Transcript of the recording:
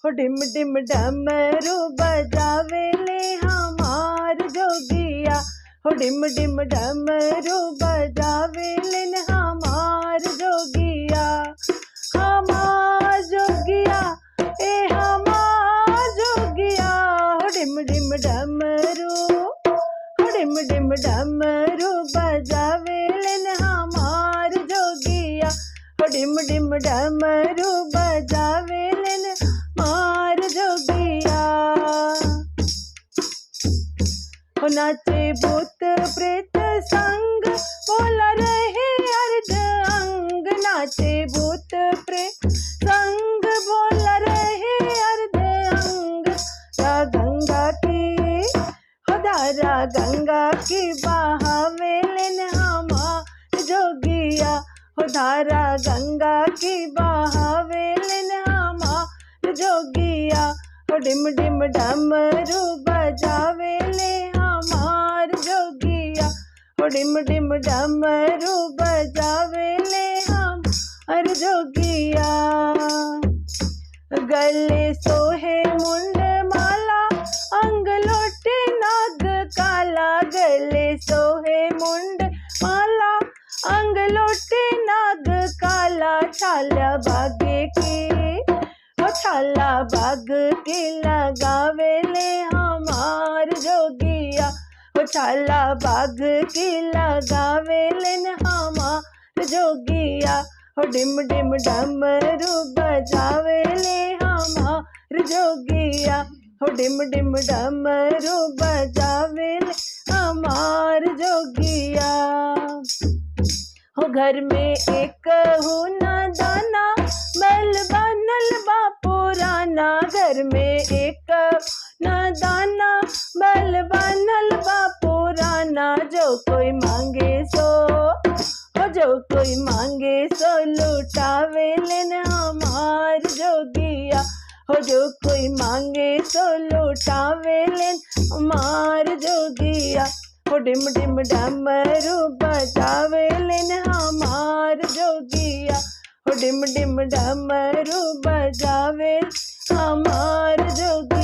हो डिम डिम डमरू बजावे ले हमार जोगिया, हो डिम डिम डमरू बजावे ले हमार जोगिया, हमार जोगिया ए हमार जोगिया। हो डिम डिम डमरू, हो डिम डिम डमरू बजावे ले हमार जोगिया, हो डिम डिम डमरू बजावे ले हमार जोगिया। हो नाचे भूत प्रेत संग बोला रहे अर्ध अंग, नाचे भूत प्रेत संग बोला रहे अर्ध अंग। गंगा की हो धारा गंगा की बहावे लेन हमार जोगिया, हो धारा गंगा की बहावे लेन हमार जोगिया। हो डिम डिम डमरू बजावे ले हमार जोगिया, हो डिम डिम डमरू बजावे ले हमार जोगिया। गले सोहे मुंड माला अंग लोटे नाग काला, गले सोहे मुंड माला अंग लोटे नाग काला। छाला बागे की हो छाला बाग की लगावे ले हमार जोगिया, हो छाला बाग की लगावे ले हमार जोगिया। हो डिम डिम डमरू बजावे ले हमार जोगिया, हो डिम डिम डमरू बजावे ले हमार जोगिया। हो घर में एक हुना दाना बैल बनल बा पुराना, घर में एक ना दाना बैल बनल बा पुराना। जो कोई मांगे सो हो, जो कोई मांगे सो लुटावे लेन हमार जोगिया, हो जो कोई मांगे सो लुटावे लेन हमार जोगिया। हो डिम डिम डमरू बजावे लेन हमार जोगिया, हो डिम डिम डमरू बजावे हमार जोगिया।